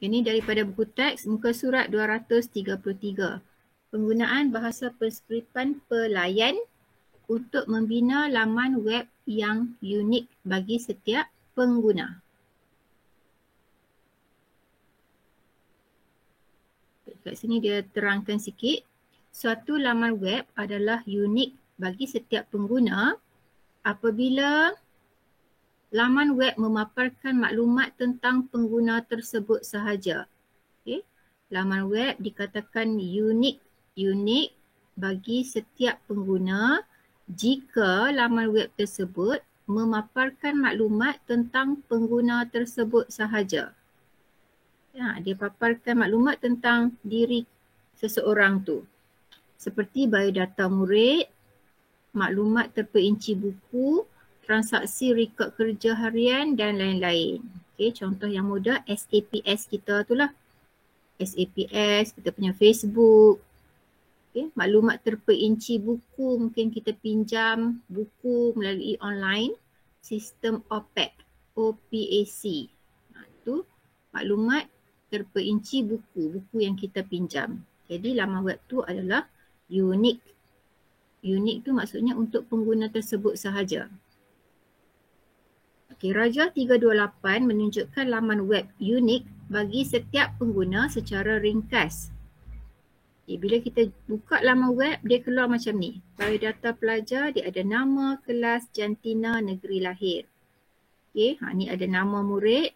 Ini daripada buku teks muka surat 233. Penggunaan bahasa penskriptan pelayan untuk membina laman web yang unik bagi setiap pengguna. Kat sini dia terangkan sikit. Suatu laman web adalah unik bagi setiap pengguna apabila laman web memaparkan maklumat tentang pengguna tersebut sahaja. Okay. Laman web dikatakan unik bagi setiap pengguna jika laman web tersebut memaparkan maklumat tentang pengguna tersebut sahaja. Ya, dia paparkan maklumat tentang diri seseorang tu. Seperti biodata murid, maklumat terperinci buku, transaksi rekod kerja harian dan lain-lain. Okay, contoh yang mudah SAPS kita tu lah. SAPS, kita punya Facebook. Okay, maklumat terperinci buku, mungkin kita pinjam buku melalui online, sistem OPAC, OPAC. Itu maklumat terperinci buku yang kita pinjam. Jadi laman web tu adalah unik. Unik tu maksudnya untuk pengguna tersebut sahaja. Okay, Rajah 328 menunjukkan laman web unik bagi setiap pengguna secara ringkas. Okay, bila kita buka laman web, dia keluar macam ni. Biodata pelajar, dia ada nama, kelas, jantina, negeri lahir. Okay, ni ada nama murid,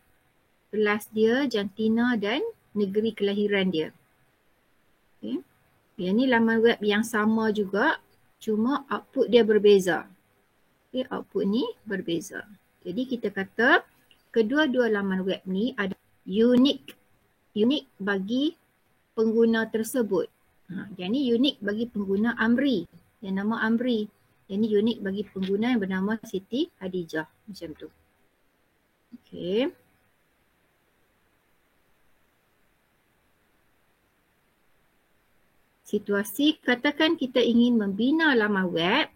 kelas dia, jantina dan negeri kelahiran dia. Okay. Yang ni laman web yang sama juga, cuma output dia berbeza. Okay, output ni berbeza. Jadi kita kata kedua-dua laman web ni ada unik bagi pengguna tersebut. Yang ni unik bagi pengguna Amri, yang nama Amri. Yang ni unik bagi pengguna yang bernama Siti Hadijah, macam tu. Okay. Situasi, katakan kita ingin membina laman web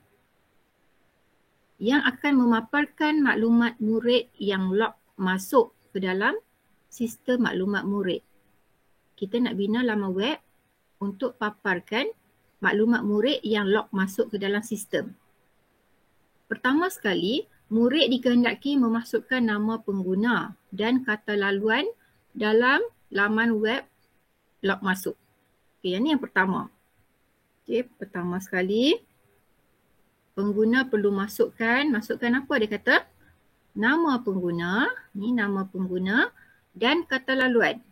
yang akan memaparkan maklumat murid yang log masuk ke dalam sistem maklumat murid. Kita nak bina laman web untuk paparkan maklumat murid yang log masuk ke dalam sistem. Pertama sekali, murid dikehendaki memasukkan nama pengguna dan kata laluan dalam laman web log masuk. Okay, yang ni yang pertama. Okay, pertama sekali, pengguna perlu masukkan apa dia kata? Nama pengguna, ni nama pengguna dan kata laluan.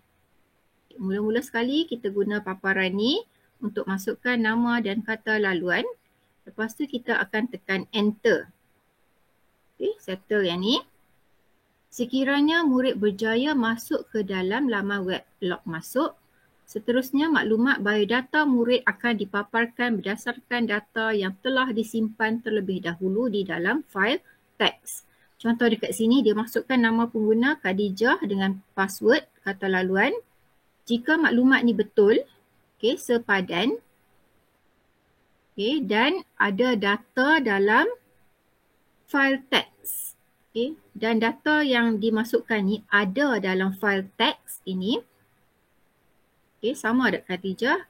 Mula-mula sekali kita guna paparan ni untuk masukkan nama dan kata laluan. Lepas tu kita akan tekan enter. Okay, settle yang ni. Sekiranya murid berjaya masuk ke dalam laman web log masuk, seterusnya maklumat biodata murid akan dipaparkan berdasarkan data yang telah disimpan terlebih dahulu di dalam fail teks. Contoh dekat sini dia masukkan nama pengguna Khadijah dengan password kata laluan. Jika maklumat ni betul, okay, sepadan, okay, dan ada data dalam fail teks, okay, dan data yang dimasukkan ni ada dalam fail teks ini, okay, sama ada Khadijah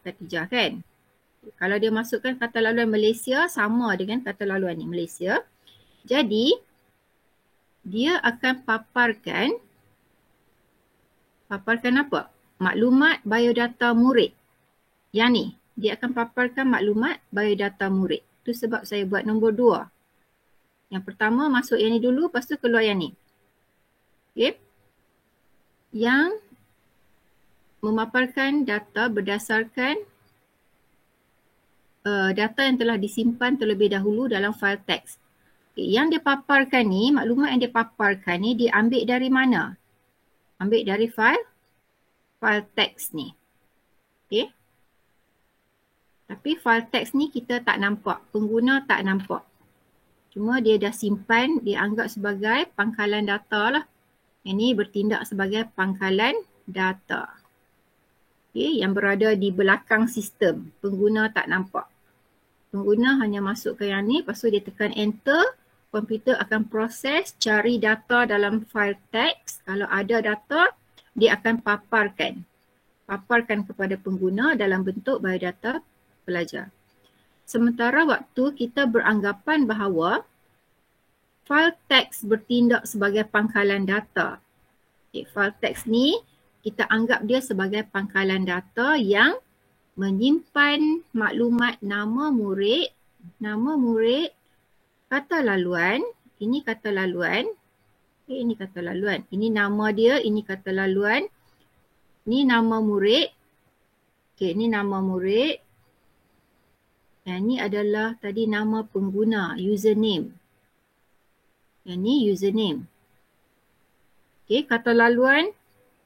kan. Kalau dia masukkan kata laluan Malaysia, sama dengan kata laluan ni Malaysia. Jadi, dia akan paparkan apa? Maklumat biodata murid. Yang ni, dia akan paparkan maklumat biodata murid. Itu sebab saya buat nombor 2. Yang pertama masuk yang ni dulu, lepas tu keluar yang ni. Okay. Yang memaparkan data berdasarkan data yang telah disimpan terlebih dahulu dalam fail teks. Okay, yang dia paparkan ni, maklumat yang dia paparkan ni diambil dari mana? Ambil dari file teks ni. Okay. Tapi file teks ni kita tak nampak, pengguna tak nampak. Cuma dia dah simpan, dia anggap sebagai pangkalan data lah. Ini bertindak sebagai pangkalan data. Okay, yang berada di belakang sistem. Pengguna tak nampak. Pengguna hanya masuk ke yang ni, lepas tu dia tekan enter. Komputer akan proses, cari data dalam file teks. Kalau ada data, dia akan paparkan kepada pengguna dalam bentuk biodata pelajar. Sementara waktu kita beranggapan bahawa file teks bertindak sebagai pangkalan data. File teks ni kita anggap dia sebagai pangkalan data yang menyimpan maklumat nama murid, kata laluan, ini kata laluan, ini kata laluan, ini nama dia, ini kata laluan, ini nama murid, ini nama murid, dan ini adalah tadi nama pengguna, username. Yang ni username. Kata laluan,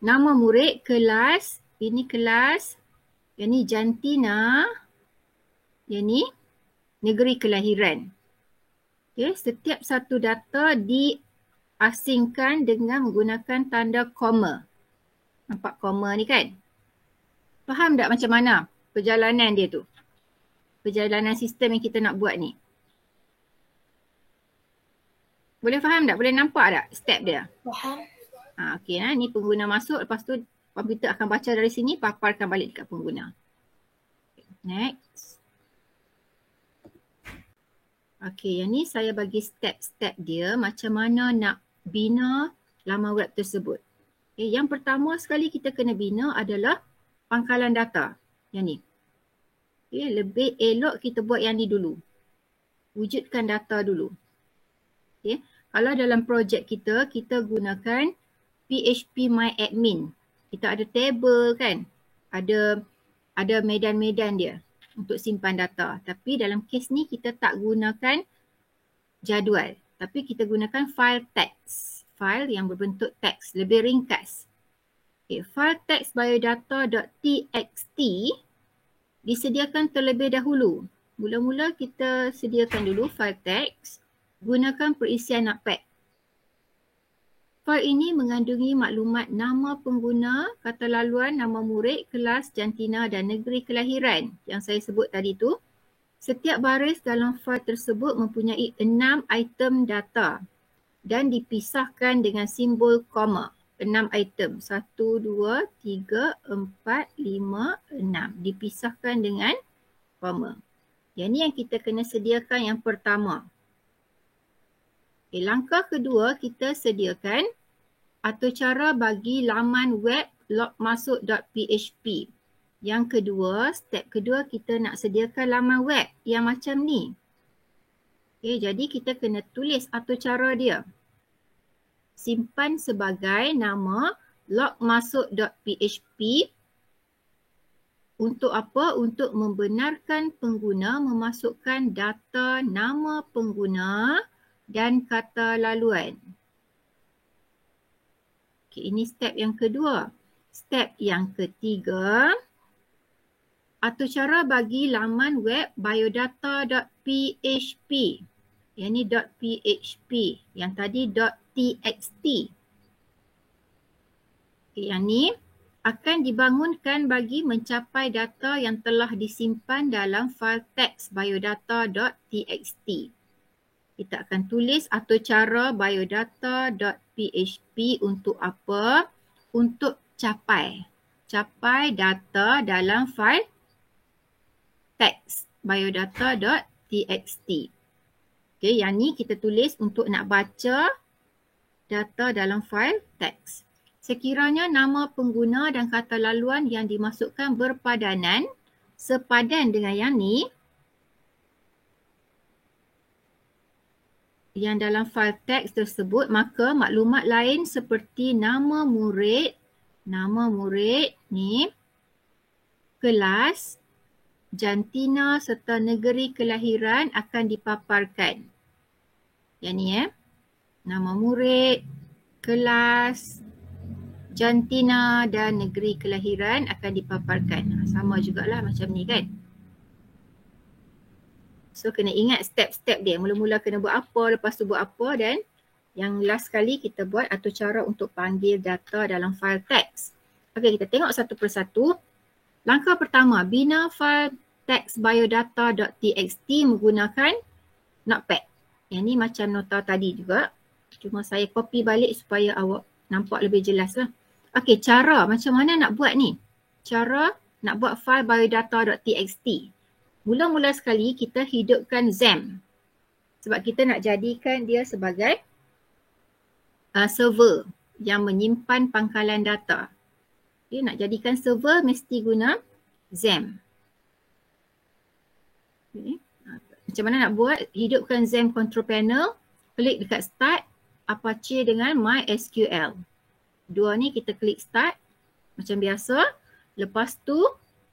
nama murid, kelas, ini kelas, yang ni jantina, yang ni negeri kelahiran. Setiap satu data diasingkan dengan menggunakan tanda koma. Nampak koma ni kan? Faham tak macam mana perjalanan dia tu? Perjalanan sistem yang kita nak buat ni. Boleh faham tak? Boleh nampak tak step dia? Faham. Okey, ni pengguna masuk, lepas tu komputer akan baca dari sini, paparkan balik dekat pengguna. Next. Okey, yang ni saya bagi step-step dia macam mana nak bina laman web tersebut. Yang pertama sekali kita kena bina adalah pangkalan data. Yang ni. Lebih elok kita buat yang ni dulu. Wujudkan data dulu. Kalau dalam projek kita gunakan PHP My Admin. Kita ada table kan. Ada medan-medan dia untuk simpan data. Tapi dalam kes ni kita tak gunakan jadual. Tapi kita gunakan file text. File yang berbentuk teks. Lebih ringkas. File text biodata.txt disediakan terlebih dahulu. Mula-mula kita sediakan dulu file text. Gunakan perisian Notepad. File ini mengandungi maklumat nama pengguna, kata laluan, nama murid, kelas, jantina dan negeri kelahiran yang saya sebut tadi tu. Setiap baris dalam file tersebut mempunyai 6 item data dan dipisahkan dengan simbol koma. 6 item. 1, 2, 3, 4, 5, 6. Dipisahkan dengan koma. Yang ni yang kita kena sediakan yang pertama. Langkah kedua, kita sediakan atau cara bagi laman web logmasuk.php. Yang kedua, step kedua, kita nak sediakan laman web yang macam ni. Jadi kita kena tulis atau cara dia. Simpan sebagai nama logmasuk.php. Untuk apa? Untuk membenarkan pengguna memasukkan data nama pengguna dan kata laluan. Ini step yang kedua. Step yang ketiga, atau cara bagi laman web biodata.php. Yang ni .php, yang tadi .txt. Yang ni akan dibangunkan bagi mencapai data yang telah disimpan dalam file teks biodata.txt. Kita akan tulis atau cara biodata.php untuk apa? Untuk capai data dalam file teks biodata.txt. Yang ni kita tulis untuk nak baca data dalam file teks. Sekiranya nama pengguna dan kata laluan yang dimasukkan berpadanan, sepadan dengan yang ni, yang dalam file teks tersebut, maka maklumat lain seperti nama murid ni, kelas, jantina serta negeri kelahiran akan dipaparkan. Yang ni nama murid, kelas, jantina dan negeri kelahiran akan dipaparkan. Sama jugalah macam ni kan. So kena ingat step-step dia. Mula-mula kena buat apa, lepas tu buat apa, dan yang last kali kita buat atau cara untuk panggil data dalam file teks. Okey, kita tengok satu persatu. Langkah pertama, bina file teks biodata.txt menggunakan Notepad. Yang ni macam nota tadi juga. Cuma saya copy balik supaya awak nampak lebih jelas lah. Okey, cara macam mana nak buat ni? Cara nak buat file biodata.txt. Mula-mula sekali kita hidupkan XAMPP. Sebab kita nak jadikan dia sebagai server yang menyimpan pangkalan data. Okay, nak jadikan server mesti guna XAMPP. Okay. Macam mana nak buat? Hidupkan XAMPP control panel, klik dekat start, Apache dengan MySQL. Dua ni kita klik start macam biasa. Lepas tu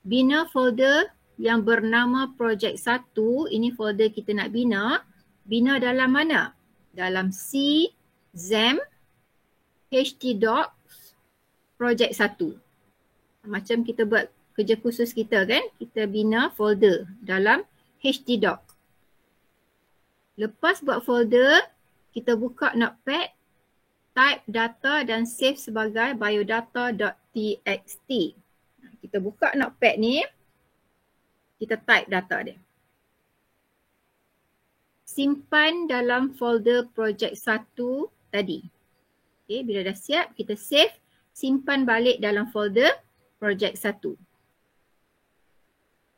bina folder yang bernama project 1. Ini folder kita nak bina. Bina dalam mana? Dalam C, XAMPP, htdocs, project 1. Macam kita buat kerja khusus kita kan? Kita bina folder dalam htdoc. Lepas buat folder, kita buka notepad, type data dan save sebagai biodata.txt. Kita buka notepad ni, kita type data dia. Simpan dalam folder project 1 tadi. Okay, bila dah siap, kita save, simpan balik dalam folder project 1.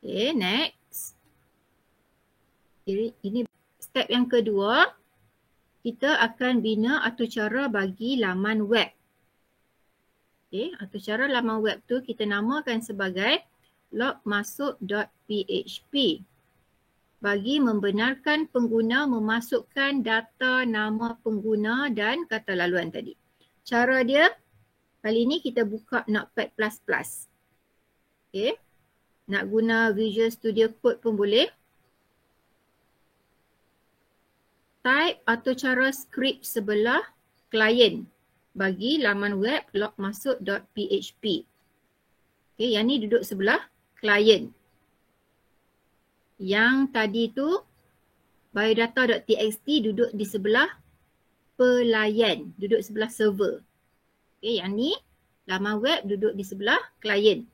Okay, next. Ini step yang kedua. Kita akan bina atur cara bagi laman web. Okay, atur cara laman web tu kita namakan sebagai logmasuk.php. Bagi membenarkan pengguna memasukkan data nama pengguna dan kata laluan tadi. Cara dia, kali ni kita buka Notepad++. Okay. Nak guna Visual Studio Code pun boleh. Type atau cara skrip sebelah klien bagi laman web logmasuk.php. Okay, yang ni duduk sebelah klien. Yang tadi tu biodata.txt duduk di sebelah pelayan, duduk sebelah server. Okay, yang ni laman web duduk di sebelah klien.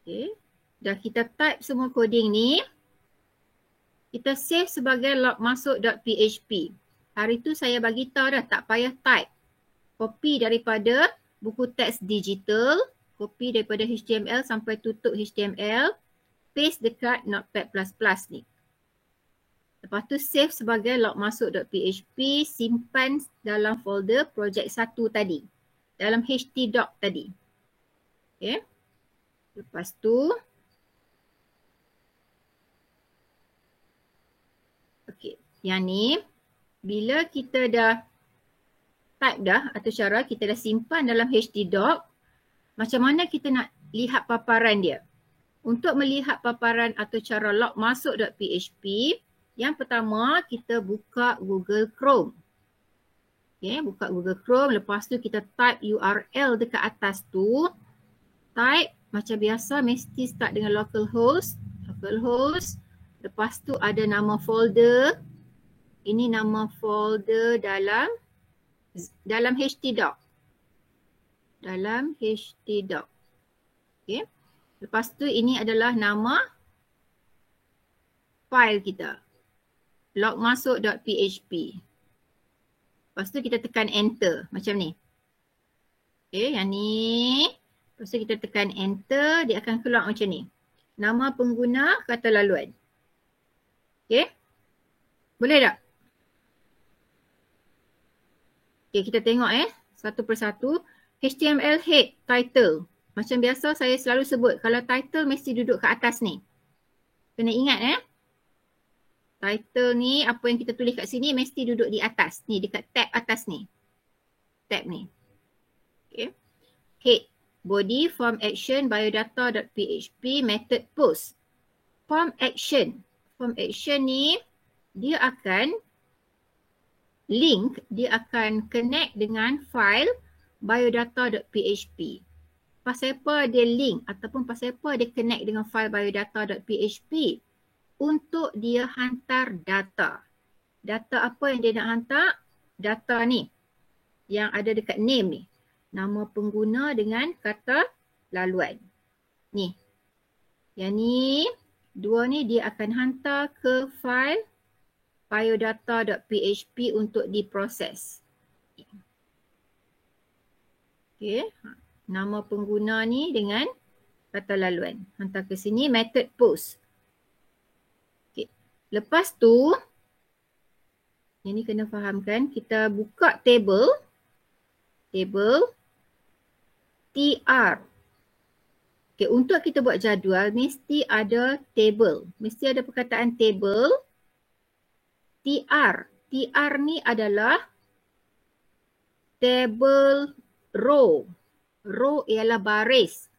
Okay, dah kita type semua coding ni. Kita save sebagai logmasuk.php. Hari tu saya bagi tahu dah, tak payah type. Copy daripada buku teks digital, copy daripada HTML sampai tutup HTML, paste dekat Notepad++ ni. Lepas tu save sebagai logmasuk.php, simpan dalam folder project 1 tadi, dalam htdoc tadi. Okay. Lepas tu okey, yang ni bila kita dah type dah atau cara kita dah simpan dalam htdoc, macam mana kita nak lihat paparan dia? Untuk melihat paparan atau cara logmasuk.php, yang pertama kita buka Google Chrome. Okay, buka Google Chrome, lepas tu kita type URL dekat atas tu. Type macam biasa mesti start dengan localhost. Localhost. Lepas tu ada nama folder. Ini nama folder dalam htdoc. Dalam htdoc. Okay. Lepas tu ini adalah nama file kita. logmasuk.php. Lepas tu kita tekan enter macam ni. Okay, yang ni. Lepas tu kita tekan enter, dia akan keluar macam ni. Nama pengguna, kata laluan. Okay. Boleh tak? Okay, kita tengok satu persatu. HTML head, title. Macam biasa saya selalu sebut, kalau title mesti duduk kat atas ni. Kena ingat title ni, apa yang kita tulis kat sini mesti duduk di atas. Ni, dekat tab atas ni. Tab ni. Okay. Head, body, form action, biodata.php, method post. Form action. Form action ni, dia akan link, dia akan connect dengan file biodata.php. Pasal apa dia link ataupun pasal apa dia connect dengan file biodata.php? Untuk dia hantar data. Data apa yang dia nak hantar? Data ni yang ada dekat name ni. Nama pengguna dengan kata laluan. Ni. Yang ni, dua ni dia akan hantar ke file biodata.php untuk diproses. Okey. Nama pengguna ni dengan kata laluan. Hantar ke sini method post. Okey. Lepas tu, yang ni kena fahamkan, kita buka table TR. Okay, untuk kita buat jadual, mesti ada table. Mesti ada perkataan table TR. TR ni adalah table row. Row ialah baris.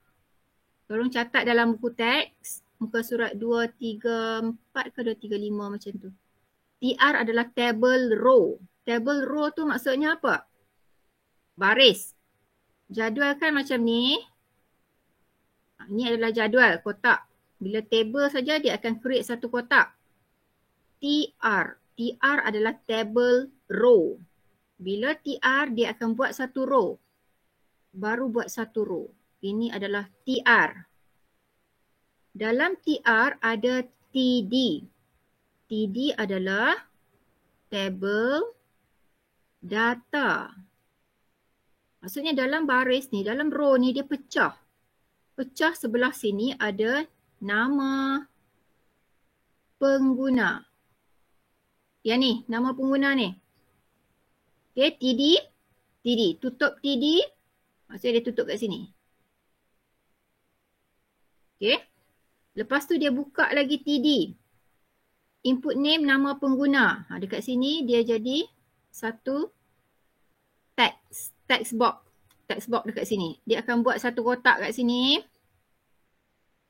Tolong catat dalam buku teks, muka surat 234 ke 235 macam tu. TR adalah table row. Table row tu maksudnya apa? Baris. Jadual kan macam ni. Ini adalah jadual kotak. Bila table saja dia akan create satu kotak. TR. TR adalah table row. Bila TR dia akan buat satu row. Baru buat satu row. Ini adalah TR. Dalam TR ada TD. TD adalah table data. Maksudnya dalam baris ni, dalam row ni dia pecah. Pecah sebelah sini ada nama pengguna. Yang ni, nama pengguna ni. Okay, TD. Tutup TD. Maksudnya dia tutup kat sini. Okay. Lepas tu dia buka lagi TD. Input name nama pengguna. Dekat sini dia jadi satu text box. Text box dekat sini. Dia akan buat satu kotak kat sini.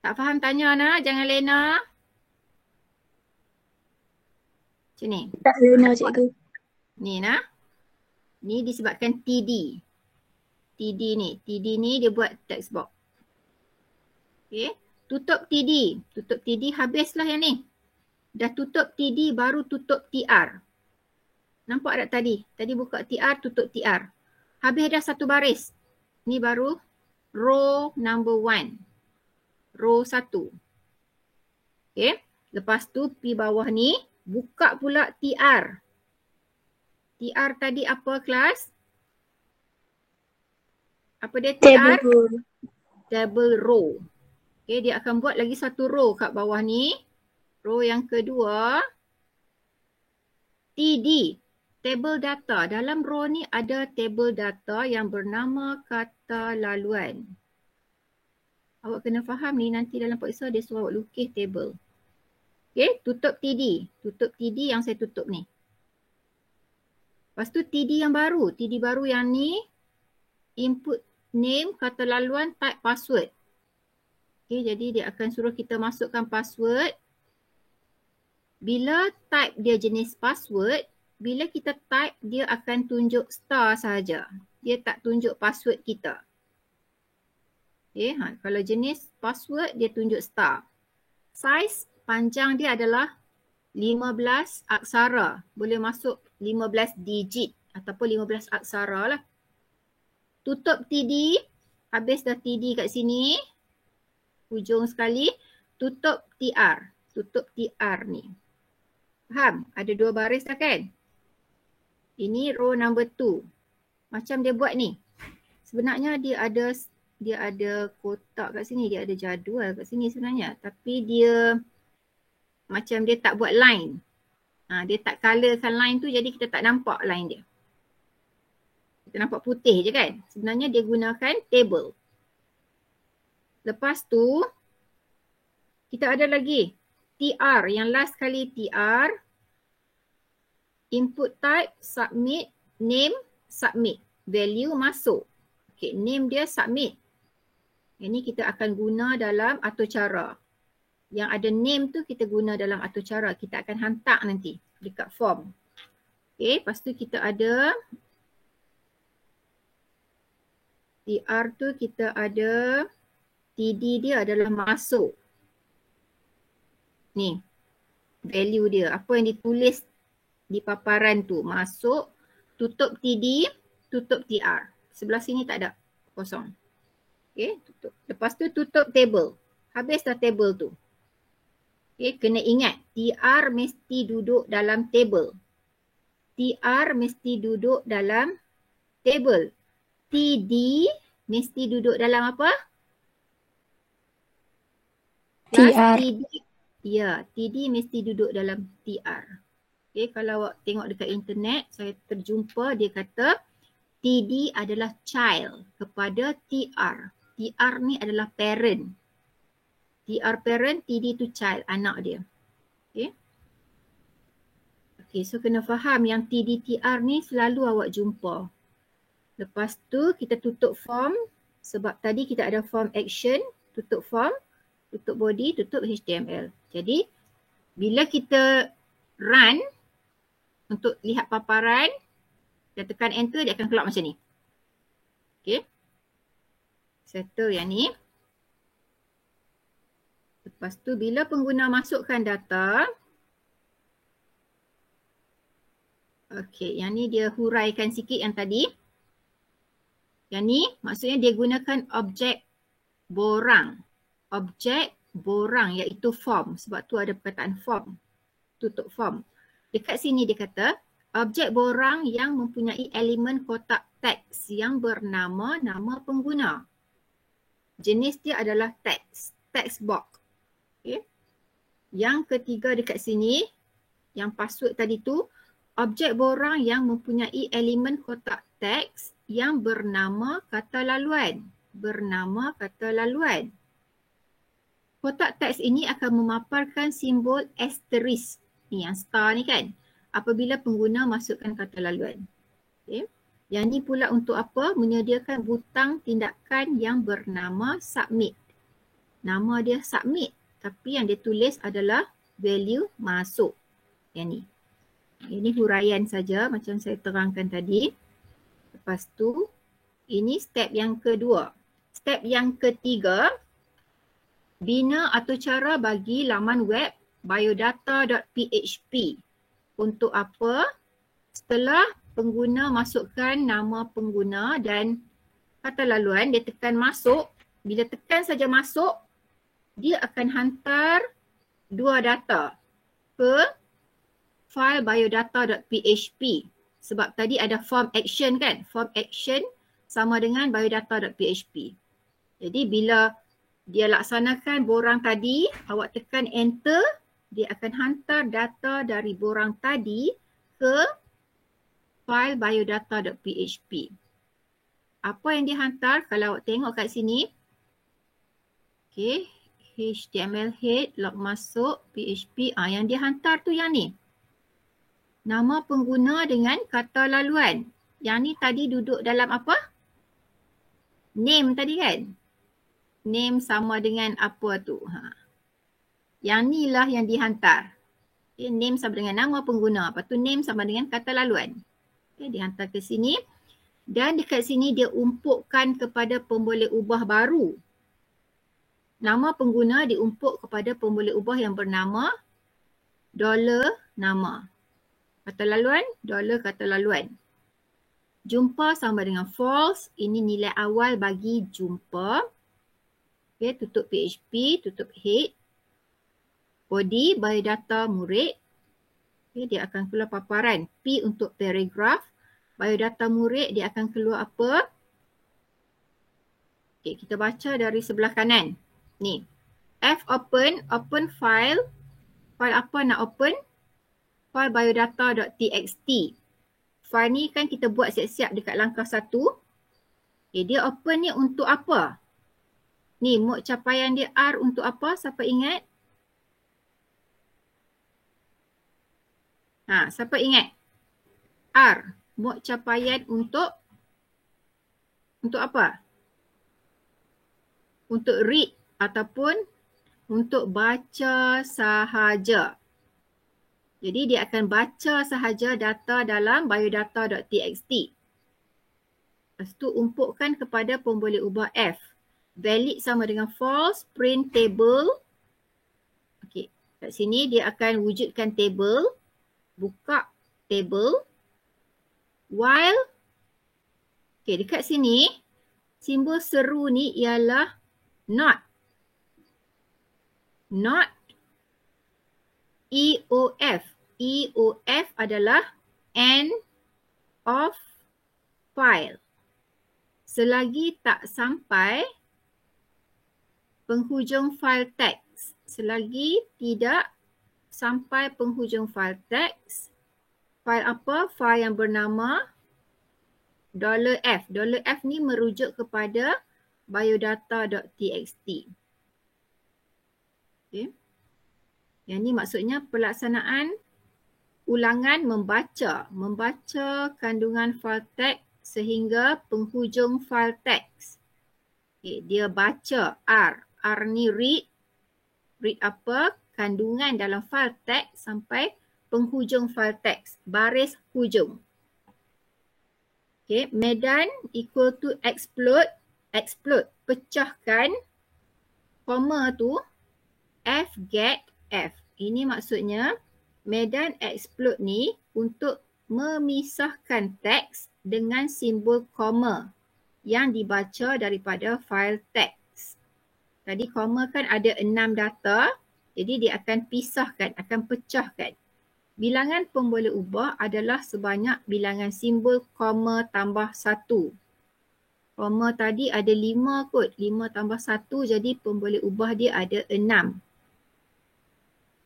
Tak faham tanya nak, jangan lena. Macam ni. Tak lena cikgu. Ni nak. Ni disebabkan TD. TD ni dia buat text box. Okay. Tutup TD. Tutup TD habislah yang ni. Dah tutup TD baru tutup TR. Nampak tak tadi? Tadi buka TR, tutup TR. Habis dah satu baris. Ni baru row number 1. Row 1. Okay. Lepas tu pi bawah ni, buka pula TR. TR tadi apa kelas? Apa dia TR? Table row. Okay, dia akan buat lagi satu row kat bawah ni. Row yang kedua. TD. Table data. Dalam row ni ada table data yang bernama kata laluan. Awak kena faham ni, nanti dalam periksa dia suruh awak lukis table. Okay, tutup TD. Tutup TD yang saya tutup ni. Lepas tu TD yang baru. TD baru yang ni, input name, kata laluan, type password. Okay, jadi dia akan suruh kita masukkan password. Bila type dia jenis password, bila kita type, dia akan tunjuk star sahaja. Dia tak tunjuk password kita. Okay, kalau jenis password, dia tunjuk star. Size panjang dia adalah 15 aksara. Boleh masuk 15 digit ataupun 15 aksara lah. Tutup TD. Habis dah TD kat sini. Hujung sekali. Tutup TR. Tutup TR ni. Faham? Ada dua baris dah kan? Ini row number 2. Macam dia buat ni. Sebenarnya dia ada kotak kat sini. Dia ada jadual kat sini sebenarnya. Tapi dia macam dia tak buat line. Dia tak colourkan line tu, jadi kita tak nampak line dia. Kita nampak putih je kan? Sebenarnya dia gunakan table. Lepas tu, kita ada lagi TR. Yang last kali TR. Input type, submit, name, submit. Value masuk. Okay, name dia submit. Ini kita akan guna dalam atur cara. Yang ada name tu kita guna dalam atur cara. Kita akan hantar nanti dekat form. Okay, lepas tu kita ada TR tu kita ada TD dia adalah masuk. Ni value dia. Apa yang ditulis di paparan tu. Masuk, tutup TD, tutup TR. Sebelah sini tak ada. Kosong. Okay, tutup. Lepas tu tutup table. Habis dah table tu. Okay, kena ingat. TR mesti duduk dalam table. TR mesti duduk dalam table. TD mesti duduk dalam apa? TR. TD. Ya, TD mesti duduk dalam TR. Okay, kalau awak tengok dekat internet, saya terjumpa dia kata TD adalah child kepada TR. TR ni adalah parent. TR parent, TD tu child, anak dia. Okay. Okay, so kena faham yang TD TR ni selalu awak jumpa. Lepas tu kita tutup form sebab tadi kita ada form action, tutup form, tutup body, tutup HTML. Jadi bila kita run untuk lihat paparan dan tekan enter, dia akan keluar macam ni. Okay. Settle yang ni. Lepas tu bila pengguna masukkan data, okay, yang ni dia huraikan sikit yang tadi. Yang ni maksudnya dia gunakan objek borang. Objek borang iaitu form. Sebab tu ada perkataan form. Tutup form. Dekat sini dia kata objek borang yang mempunyai elemen kotak teks yang bernama nama pengguna. Jenis dia adalah teks. Text box. Okay. Yang ketiga dekat sini, yang password tadi tu, objek borang yang mempunyai elemen kotak teks yang bernama kata laluan. Bernama kata laluan. Kotak teks ini akan memaparkan simbol asterisk. Ni yang star ni kan. Apabila pengguna masukkan kata laluan. Okay. Yang ni pula untuk apa? Menyediakan butang tindakan yang bernama submit. Nama dia submit. Tapi yang dia tulis adalah value masuk. Yang ni. Ini huraian saja macam saya terangkan tadi. Lepas tu, ini step yang kedua. Step yang ketiga, bina atau cara bagi laman web biodata.php. Untuk apa? Setelah pengguna masukkan nama pengguna dan kata laluan, dia tekan masuk. Bila tekan saja masuk, dia akan hantar dua data ke file biodata.php. Sebab tadi ada form action kan. Form action sama dengan biodata.php. Jadi bila dia laksanakan borang tadi, awak tekan enter, dia akan hantar data dari borang tadi ke file biodata.php. Apa yang dihantar kalau awak tengok kat sini. Okay, HTML head, log masuk, PHP. Yang dihantar tu yang ni. Nama pengguna dengan kata laluan. Yang ni tadi duduk dalam apa? Name tadi kan? Name sama dengan apa tu? Yang ni lah yang dihantar. Okay, name sama dengan nama pengguna. Lepas tu name sama dengan kata laluan. Okay, dihantar ke sini. Dan dekat sini dia umpukkan kepada pemboleh ubah baru. Nama pengguna diumpuk kepada pemboleh ubah yang bernama $nama. Kata laluan, kata laluan. Jumpa sama dengan false. Ini nilai awal bagi jumpa. Okay, tutup PHP, tutup head. Body, biodata murid. Okay, dia akan keluar paparan. P untuk paragraph. Biodata murid, dia akan keluar apa? Okay, kita baca dari sebelah kanan. Ni. F open, open file. File apa nak open? File biodata.txt. File ni kan kita buat siap-siap dekat langkah 1. Okay, dia open ni untuk apa? Ni mod capaian dia R untuk apa? Siapa ingat? Siapa ingat? R. Mod capaian untuk apa? Untuk read ataupun untuk baca sahaja. Jadi dia akan baca sahaja data dalam biodata.txt. Lepas tu umpukkan kepada pemboleh ubah F. Valid sama dengan false, print table. Okey, kat sini dia akan wujudkan table. Buka table. While, okey, dekat sini simbol seru ni ialah not. Not EOF. EOF adalah end of file. selagi tak sampai penghujung file teks. Selagi tidak sampai penghujung file teks, file apa? File yang bernama $f. $f ni merujuk kepada biodata.txt. Okay. Yang ni maksudnya pelaksanaan ulangan membaca kandungan file teks sehingga penghujung file teks. Okay, dia baca R. R ni read apa? Kandungan dalam file teks sampai penghujung file teks, baris hujung. Okay, medan equal to explode, pecahkan koma tu F get F. Ini maksudnya medan explode ni untuk memisahkan teks dengan simbol koma yang dibaca daripada file teks. Tadi koma kan ada 6 data, jadi dia akan pisahkan, akan pecahkan. Bilangan pun boleh ubah adalah sebanyak bilangan simbol koma tambah 1. Koma tadi ada 5 kot, 5 tambah 1 jadi pun boleh ubah dia ada 6.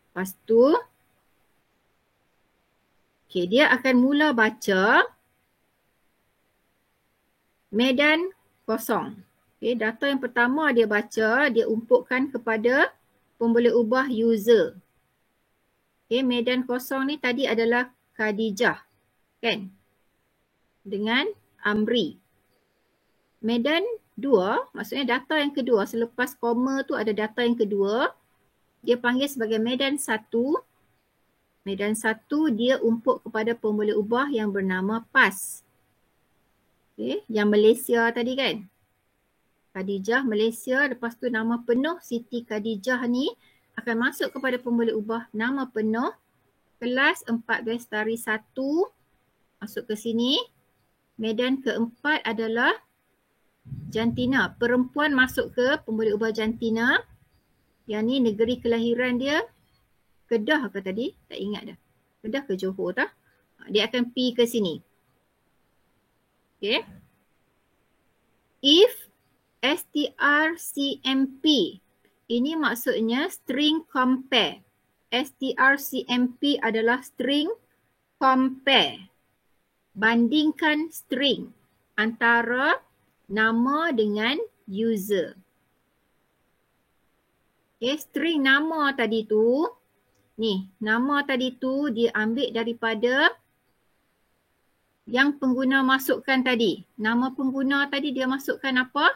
Lepas tu, okay, dia akan mula baca medan kosong. Okay, data yang pertama dia baca, dia umpukkan kepada pemboleh ubah user. Okay, medan kosong ni tadi adalah Khadijah, kan? Dengan Amri. Medan 2, maksudnya data yang kedua, selepas koma tu ada data yang kedua, dia panggil sebagai medan 1. Medan 1 dia umpuk kepada pemboleh ubah yang bernama PAS. Okay, yang Malaysia tadi kan? Khadijah Malaysia, lepas tu nama penuh Siti Khadijah ni akan masuk kepada pemboleh ubah nama penuh kelas 14-1 masuk ke sini. Medan keempat adalah jantina, perempuan masuk ke pemboleh ubah jantina. Yang ni negeri kelahiran dia Kedah ke tadi? Tak ingat dah. Kedah ke Johor tak? Dia akan pergi ke sini. Okay. If strcmp, ini maksudnya string compare. strcmp adalah string compare. Bandingkan string antara nama dengan user. Okay, string nama tadi tu, ni nama tadi tu dia ambil daripada yang pengguna masukkan tadi. Nama pengguna tadi dia masukkan apa?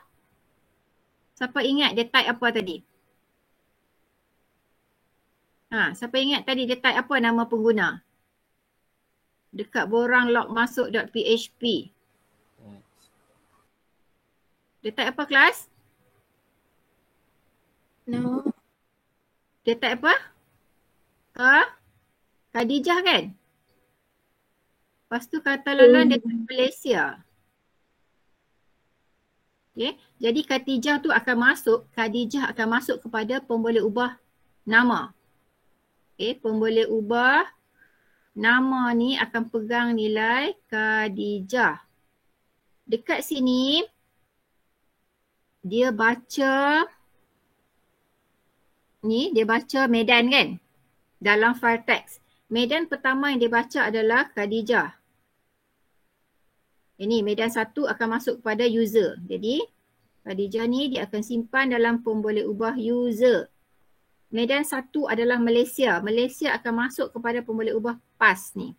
Siapa ingat dia type apa tadi? Siapa ingat tadi dia type apa nama pengguna? Dekat borang logmasuk.php. Dia type apa kelas? No. Dia type apa? Khadijah kan? Lepas tu kata laluan dia type Malaysia. Okay. Jadi Khadijah tu akan masuk kepada pemboleh ubah nama. Okay. Pemboleh ubah nama ni akan pegang nilai Khadijah. Dekat sini dia baca ni, dia baca medan kan dalam file teks. Medan pertama yang dia baca adalah Khadijah. Ini medan 1 akan masuk kepada user. Jadi Khadijah ni dia akan simpan dalam pemboleh ubah user. Medan 1 adalah Malaysia. Malaysia akan masuk kepada pemboleh ubah PAS ni.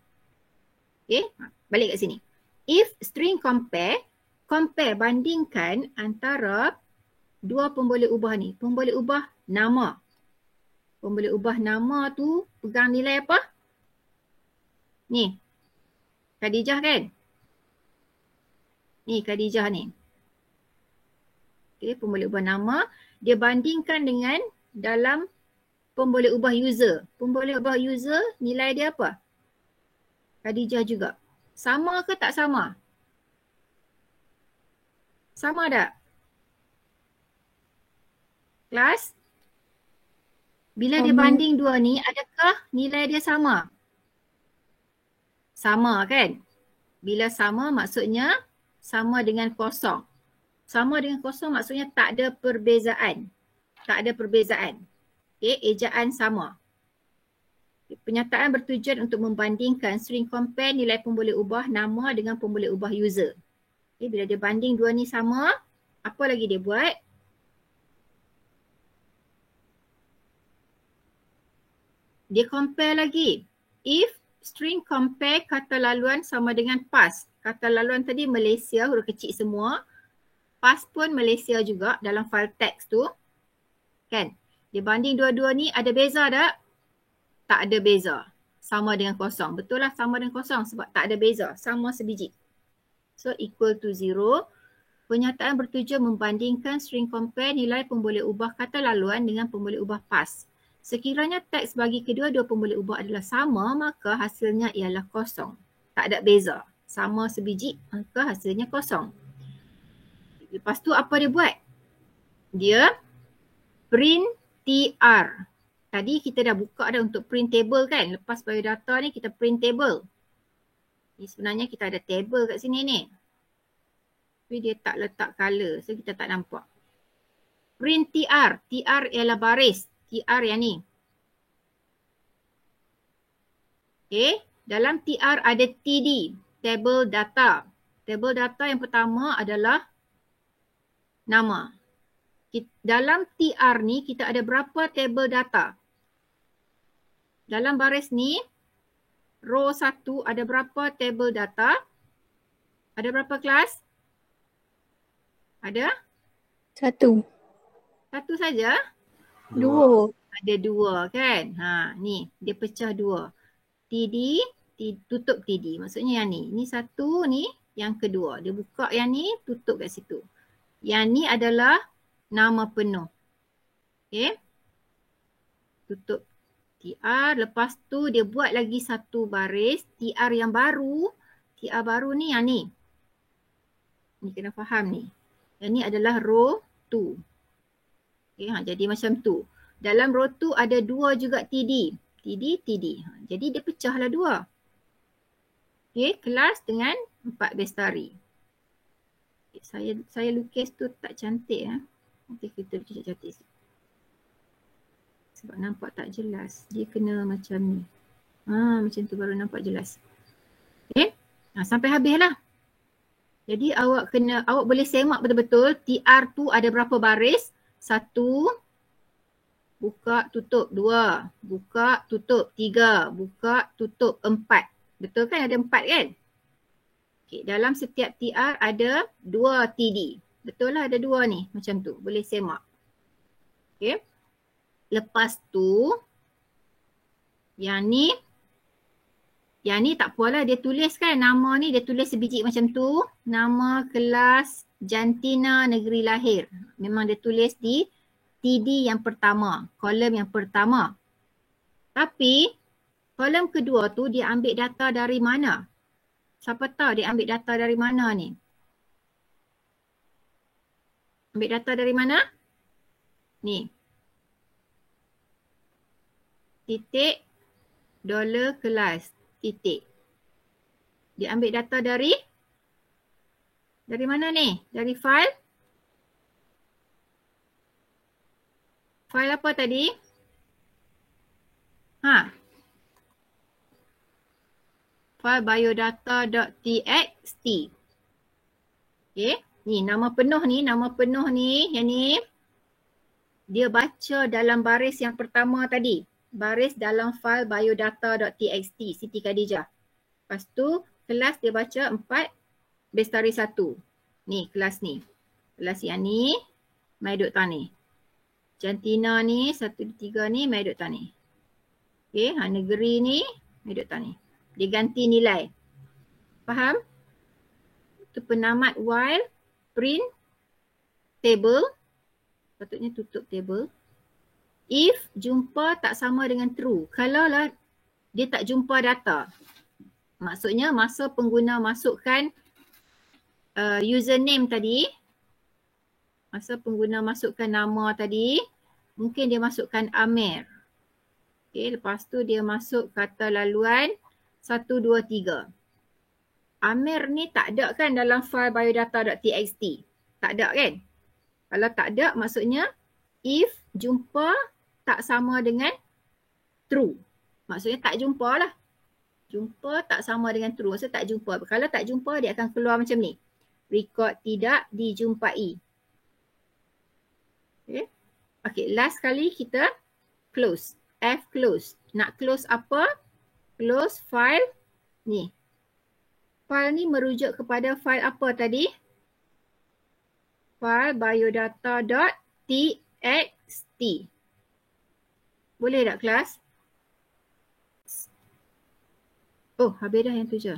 Okay, balik kat sini. If string compare bandingkan antara dua pemboleh ubah ni. Pemboleh ubah nama. Pemboleh ubah nama tu pegang nilai apa? Ni. Khadijah kan? Ni Khadijah ni. Okay, pemboleh ubah nama. Dia bandingkan dengan dalam pemboleh ubah user. Pemboleh ubah user nilai dia apa? Khadijah juga. Sama ke tak sama? Sama tak? Kelas? Bila dia banding dua ni, adakah nilai dia sama? Sama kan? Bila sama maksudnya sama dengan kosong. Sama dengan kosong maksudnya tak ada perbezaan. Tak ada perbezaan. Okay, ejaan sama. Penyataan bertujuan untuk membandingkan string compare nilai pemboleh ubah nama dengan pemboleh ubah user. Okay, bila dia banding dua ni sama, apa lagi dia buat? Dia compare lagi. If string compare kata laluan sama dengan past. Kata laluan tadi Malaysia, huruf kecil semua. Past pun Malaysia juga dalam file teks tu. Kan? Dia banding dua-dua ni ada beza tak? Tak ada beza. Sama dengan kosong. Betul lah sama dengan kosong sebab tak ada beza. Sama sebiji. So equal to 0. Penyataan bertujuan membandingkan string compare nilai pemboleh ubah kata laluan dengan pemboleh ubah past. Sekiranya teks bagi kedua-dua pemboleh ubah adalah sama, maka hasilnya ialah kosong. Tak ada beza. Sama sebiji, maka hasilnya kosong. Lepas tu apa dia buat? Dia print TR. Tadi kita dah buka dah untuk print table kan. Lepas biodata ni kita print table. Ni sebenarnya kita ada table kat sini ni. Tapi dia tak letak color. So kita tak nampak. Print TR. TR ialah baris. TR yang ni. Okay. Dalam TR ada TD. Table data. Table data yang pertama adalah nama. Dalam TR ni kita ada berapa table data? Dalam baris ni, row 1 ada berapa table data? Ada berapa kelas? Ada? 1. Satu saja? 2. Ada 2 kan? Ni dia pecah 2. TD, tutup TD. Maksudnya yang ni. Ni satu, ni yang kedua. Dia buka yang ni, tutup kat situ. Yang ni adalah nama penuh. Okay. Tutup TR. Lepas tu dia buat lagi satu baris. TR yang baru. TR baru ni yang ni. Ni kena faham ni. Yang ni adalah row 2. Okay, jadi macam tu. Dalam row 2 ada 2 juga TD. TD. Jadi dia pecahlah 2. Okay, kelas dengan 4 bestari. Okay, saya lukis tu tak cantik. Nanti kita cantik. Sebab nampak tak jelas. Dia kena macam ni. Macam tu baru nampak jelas. Okay. Sampai habis lah. Jadi awak boleh semak betul-betul TR tu ada berapa baris. 1, buka, tutup. 2, buka, tutup. 3, buka, tutup. 4. Betul kan ada 4 kan? Okay. Dalam setiap TR ada 2 TD. Betul lah ada 2 ni. Macam tu. Boleh semak. Okay. Lepas tu, yang ni tak apalah dia tulis kan. Nama ni dia tulis sebiji macam tu. Nama kelas Jantina Negeri Lahir. Memang dia tulis di TD yang pertama. Kolom yang pertama. Tapi, kolom kedua tu dia ambil data dari mana? Siapa tahu dia ambil data dari mana ni? Ambil data dari mana? Ni. Titik dollar kelas. Titik. Dia ambil data dari mana ni? Dari file? File apa tadi? File biodata.txt. Okay. Ni nama penuh ni. Yang ni. Dia baca dalam baris yang pertama tadi. Baris dalam file biodata.txt Siti Khadijah. Lepas tu kelas dia baca 4 bestari 1. Ni kelas ni. Kelas yang ni mai duk tani. Jantina ni 1, 2, 3 ni mai duk tani. Okay, negeri ni mai duk tani. Dia ganti nilai. Faham? Itu penamat while print table. Patutnya tutup table. If jumpa tak sama dengan true. Kalau lah dia tak jumpa data. Maksudnya masa pengguna masukkan username tadi. Masa pengguna masukkan nama tadi. Mungkin dia masukkan Amir. Okay, lepas tu dia masuk kata laluan 1, 2, 3. Amir ni tak ada kan dalam file biodata.txt. Tak ada kan? Kalau tak ada maksudnya if jumpa tak sama dengan true. Maksudnya tak jumpa lah. Jumpa tak sama dengan true. Maksudnya tak jumpa. Kalau tak jumpa dia akan keluar macam ni. Record tidak dijumpai. Okay. Okay, last kali kita close. F close. Nak close apa? Close file ni. File ni merujuk kepada file apa tadi? File biodata.txt. Boleh tak kelas? Oh, habis dah yang tu je.